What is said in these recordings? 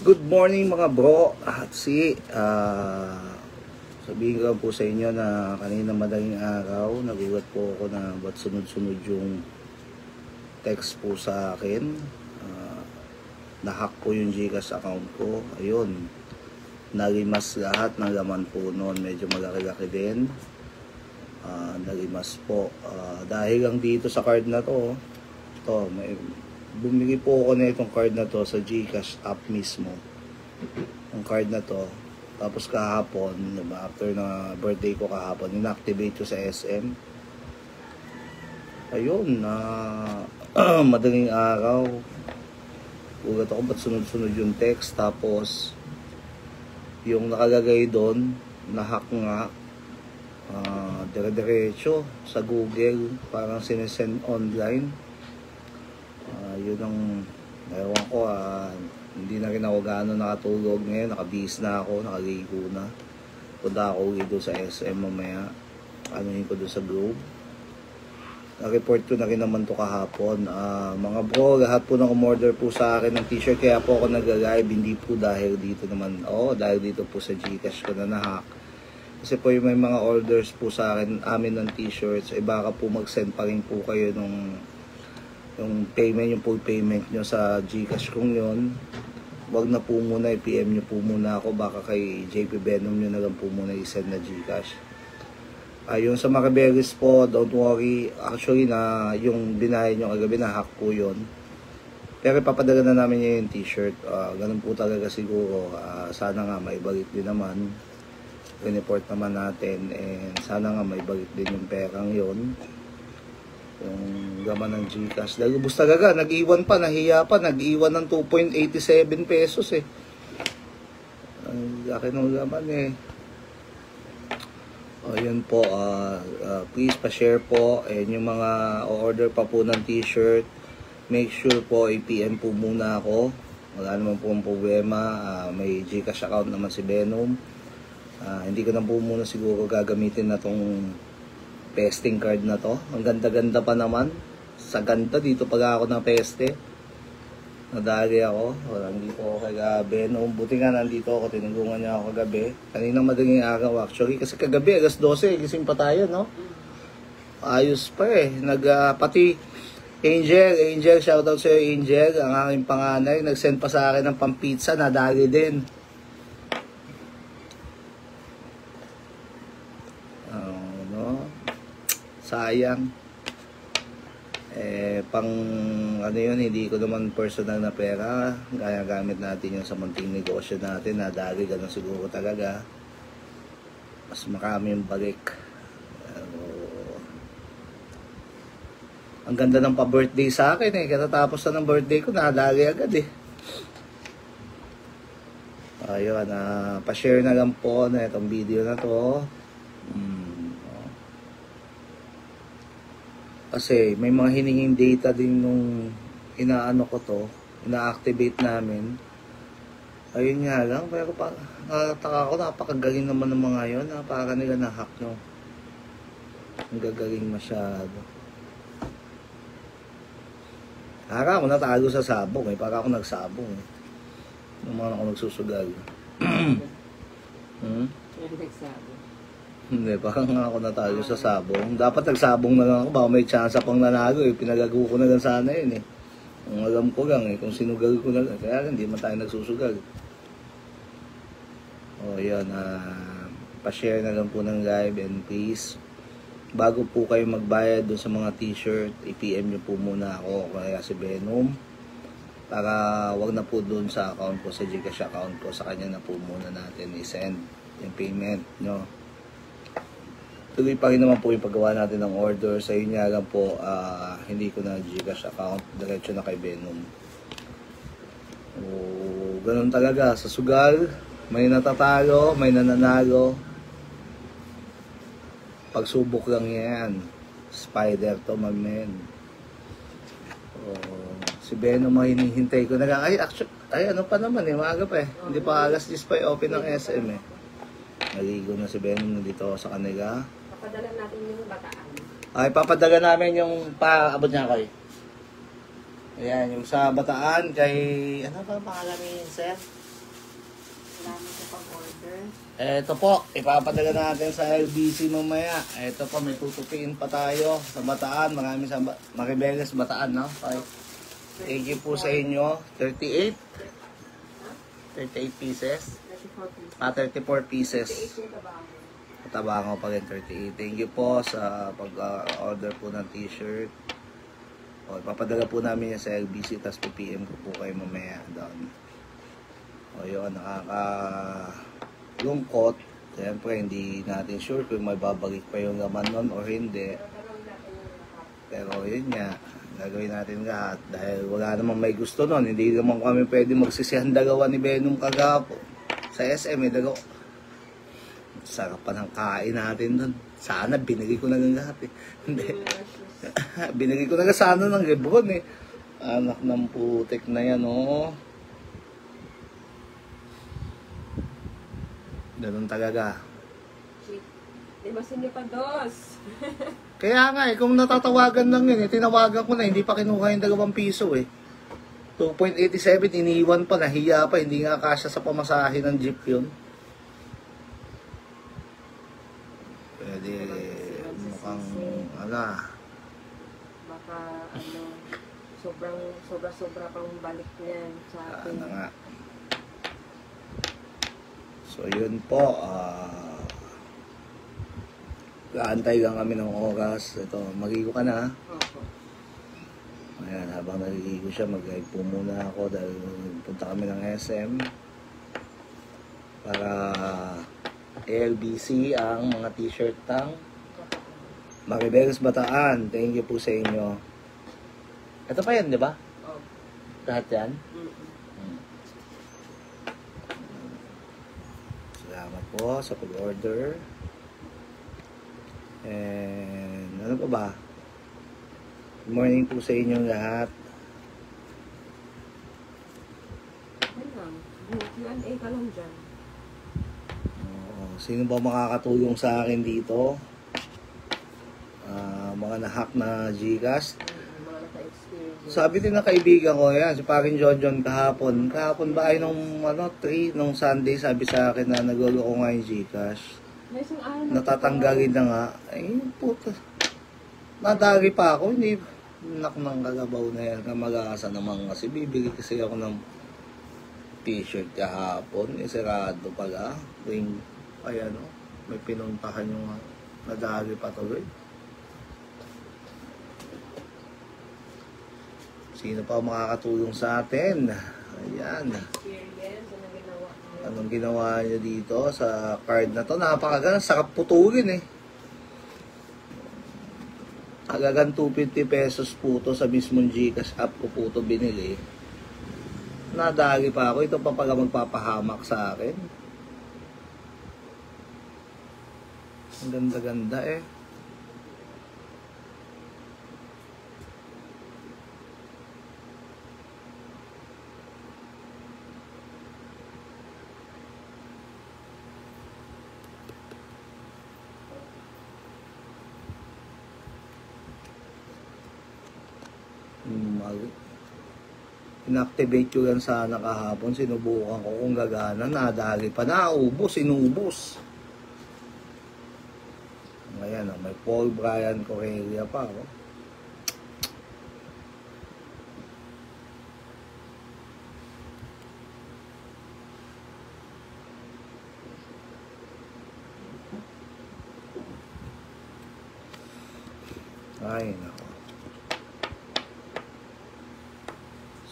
good morning mga bro at sabihin ko po sa inyo na kanina madaling araw nagulat po ako na ba't sunod-sunod yung text po sa akin. Nahack po yung Gcash account ko. Ayun, nalimas lahat ng laman po noon, medyo malaki-laki din. Nalimas po dahil lang dito sa card na to. Bumili po ako na itong card na to sa Gcash app mismo. Ang card na to. Tapos kahapon, diba, after na birthday ko kahapon, inactivate ko sa SM. Ayun, madaling araw. Ugat ako ba't sunod-sunod yung text. Tapos, yung nakalagay doon, nahack nga. Dire-diretso sa Google, parang sinesend online. Yun ang ewan ko, hindi na rin ako gaano nakatulog ngayon, nakabihis na ako, nakaligo na. Punta ako dito sa SM mamaya, anuhin ko doon sa Globe. Na-report ko na rin naman to kahapon. Mga bro, lahat po ng umorder po sa akin ng t-shirt, kaya po ako nag-live, hindi po dahil dito naman, dahil dito po sa Gcash ko na nahack. Kasi po yung may mga orders po sa amin ng t-shirts, baka po mag-send pa rin po kayo nung yung payment, yung full payment nyo sa Gcash kong yun. Wag na po muna, i-PM nyo po muna ako, baka kay JP Venom nyo na lang po muna i-send na Gcash. Yung sa Makabelis po, don't worry, actually na yung binayad nyo kagabi, na-hack po yun. Pero ipapadala na namin yung t-shirt. Ganun po talaga siguro. Sana nga maibalik din naman, report naman natin, and sana nga maibalik din yung perang yun, yung gaman ng Gcash. Dahil ubus talaga, nag-iwan pa, nahiya pa, nag-iwan ng 2.87 pesos eh. Ang laki ng gaman eh. Yun po, please pa-share po, and yung mga order pa po ng t-shirt, make sure po i-PM po muna ako. Wala naman po ang problema, may Gcash account naman si Venom. Hindi ko na po muna siguro gagamitin na tong pesting card na to. Ang ganda-ganda pa naman. Sa ganda, dito pag ako na peste. Nadali ako. Hindi po ako kagabi. Buti nga nandito ako. Tinulungan niya ako kagabi. Kanina madaling araw actually. Kasi kagabi, alas 12, gising pa tayo, no? Ayos pa eh. Pati Angel, shoutout sa'yo Angel. Ang aking panganay, nag-send pa sa akin ng pampizza. Nadali din. Sayang. Pang ano yun, hindi ko naman personal na pera. Kaya gamit natin yung sa munting negosyo natin. Nadali ganun siguro talaga. Mas marami yung balik. Ang ganda ng pa-birthday sa akin eh. Katatapos na ng birthday ko, nadali agad eh. Ayun, pa-share na lang po na itong video na to. Kasi may mga hininging data din nung inaano ko to, ina-activate namin. Ayun nga lang, pero nakataka ko, napakagaling naman ng mga yun. Para nila na-hack nyo. Ang gagaling masyado. Para ako natago sa sabong eh, para ako nagsabong eh. Naman ako nagsusugal. Nagsabong. Hindi, parang ako natalo sa sabong. Dapat nagsabong na lang ako, baka may chance pang nanalo eh. Pinagago ko na lang sana yun eh. Ang alam ko lang eh, kung sinugal ko na lang. Kaya hindi man tayo nagsusugal. Yun, pa-share na lang po ng live, and please, bago po kayo magbayad dun sa mga t-shirt, i-PM nyo po muna ako, kaya si Venom. Para wag na po dun sa account ko, sa Gcash account ko, sa kanya na po muna natin i-send yung payment, no? Tuloy pa rin naman po yung paggawa natin ng order. Sa inyo nga lang po, hindi ko na Gcash account, diretso na kay Venom. Ganun talaga, sa sugal, may natatalo, may nananalo. Pagsubok lang yan. Spider to, my man. Si Venom, hinihintay ko na lang. Ay, ano pa naman eh, maaga pa eh. Hindi pa alas 10 pa open ng SM eh. Naligo na si Venom, nandito ako sa kanila. Papadala natin yung Bataan. Ay, papadala namin yung paabot niya kay. Ayan, yung sa Bataan kay, ano ba pangalan ni sir? Salamat sa pag-order. Ito po, ipapadala natin sa LBC mamaya. Ito po, may tutupiin pa tayo sa Bataan. Marami sa Maribeles, Bataan, no? Okay. Thank you po sa inyo. 38? 38 pieces? 34 pieces. 34 pieces. 38 yung tabaho. Tabango pa rin 38. Thank you po sa pag-order po ng t-shirt. O, ipapadala po namin yan sa LBC, tapos PM ko po kayo mamaya doon. O yun, nakakalungkot. Siyempre, hindi natin sure kung may babalik pa yung laman nun o hindi. Pero yun nga, gagawin natin lahat. Dahil wala namang may gusto nun. Hindi naman kami pwede magsisihan dalawa ni Venom kagapo. Sa SM, dalawa. Sarap pa ng kain natin dun. Sana, binigay ko na ng lahat eh. Hindi. Binigay ko na sana ng Lebron eh. Anak ng putik na yan, oh. Ganun talaga. Di ba sinipados? Kaya nga eh, kung natatawagan lang yun eh, tinawagan ko na, hindi pa kinuha yung 2 piso eh. 2.87, iniwan pa, nahiya pa, hindi nga kasya sa pamasahe ng jeep yun. Pwede, mukhang, Baka, sobra pang balik niyan sa atin. nga. So, yun po, kaantay lang kami ng oras. Ito, magigo ka na. Opo. Ayan, habang naligo siya, mag-live po muna ako dahil punta kami ng SM para LBC ang mga t-shirt ng Maribeles Bataan. Thank you po sa inyo. Ito pa yan, di ba? Opo. Lahat yan? Mm-mm. Salamat po sa pag-order. And ano pa ba? Good morning po sa inyong lahat. Yan lang. Q&A ka lang dyan. Sino ba makakatulong sa akin dito? Mga nahack na Gcash. Mga naka-experience. Sabi din ng kaibigan ko, yan, si Paring John kahapon. Kahapon ba ay nung 3, nung Sunday, sabi sa akin na nagluloko nga yung Gcash. May isang araw na Natatanggalin na nga. Ay, puta. Nadali pa ako, hindi. Nak ng kagabaw na yan. Mag-aasa naman kasi bibili kasi ako ng t-shirt kahapon. Sarado pala. Ring, ay ano, may pinuntahan yung nadali pa tuloy. Sino pa makakatulong sa atin? Ayan. experience na ginawa niyo. Anong ginawa niya dito sa card na to? Napakaganda. Sarap putulin eh. Halagang 250 pesos po to sa mismong Gcash app ko po to binili. Nadali pa ako. Ito pa pala magpapahamak sa akin. Ang ganda-ganda eh. Inactivate ko yan sana kahapon. Sinubukan ko kung gagana. Nadali pa. Naubos. Inubos. Ngayon, may Paul Brian Correlia pa. Oh. Ay, nako.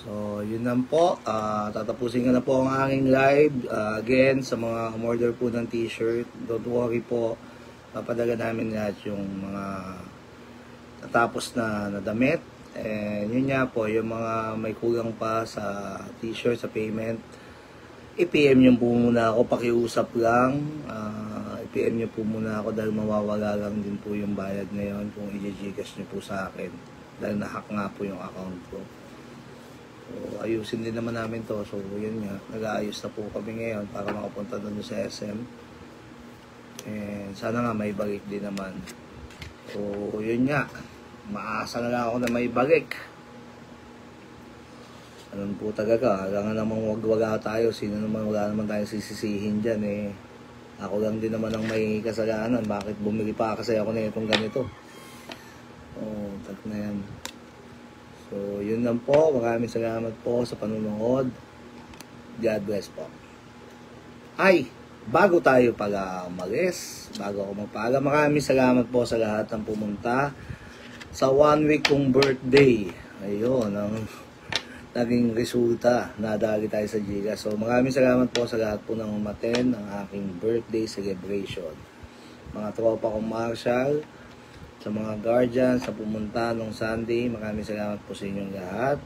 So, yun lang po. Tatapusin ko na po ang aking live. Again, sa mga umorder po ng t-shirt, don't worry po. Papadala namin lahat yung mga natapos na damit. And yun nga po, yung mga may kulang pa sa t-shirt, sa payment, i-PM nyo po muna ako, pakiusap lang. I-PM nyo po muna ako dahil mawawala lang din po yung bayad ngayon kung i-Gcash nyo po sa akin. Dahil nahack nga po yung account ko. So, ayusin din naman namin to. So, yun nga. Nag-aayos na po kami ngayon para makapunta doon sa SM. And sana nga may balik din naman. So, yun nga. Maasa na lang ako na may balik. Anong po talaga, hanggang namang wag-waga tayo, sino naman, wala naman tayong sisisihin dyan eh. Ako lang din naman ang may kasalanan, bakit bumili pa kasi ako na itong ganito. Oh, tag na yan. So, yun lang po, maraming salamat po sa panunood. God bless po. Ay, bago tayo pala umalis, bago ako magpaalam, maraming salamat po sa lahat ng pumunta sa 1 week kong birthday. Ayun, ang naging resulta, nadali tayo sa Gigas. So maraming salamat po sa lahat po ng umaten ng aking birthday celebration. Mga tropa kong Marshall, sa mga guardians, sa pumunta nung Sunday, maraming salamat po sa inyong lahat.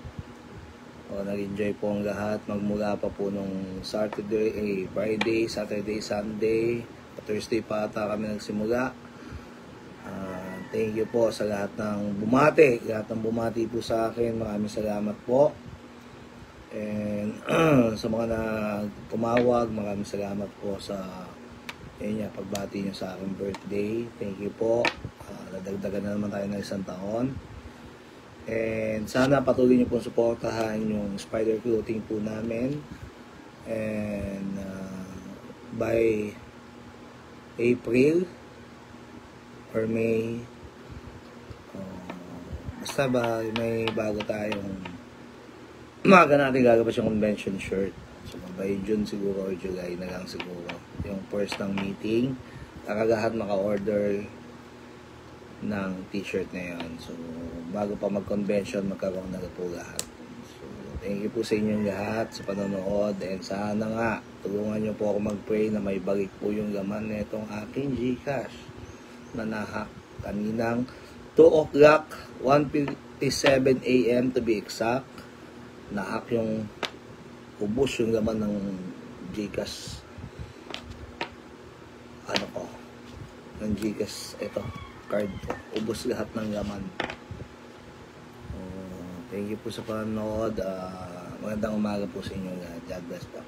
O, nag-enjoy po ang lahat, magmula pa po nung Saturday, Friday, Saturday, Sunday, Thursday pa ata kami nagsimula. Thank you po sa lahat ng bumati po sa akin, maraming salamat po. And sa mga na tumawag, maraming salamat po sa pagbati niyo sa aking birthday. Thank you po. Nadagdagan na naman tayo ng 1 taon. And sana patuloy niyo po suportahan yung Spider Clothing po namin. And by April or May, basta ba may bago tayong umaga natin gagabas yung convention shirt. So by June siguro or July na lang siguro yung first ng meeting. Kakagahat maka-order ng t-shirt na yan. So bago pa mag-convention, magkaroon na po lahat. So thank you po sa inyong lahat sa panonood. And sana nga tulungan nyo po ako mag-pray na may balik po yung laman na itong aking Gcash na nahak kaninang 2 o'clock 1:57 AM to be exact. Nahack yung ubos yung laman ng Gcash ng Gcash card ko, ubos lahat ng laman. Thank you po sa panonood. Magandang umaga po sa inyo lahat. God bless po.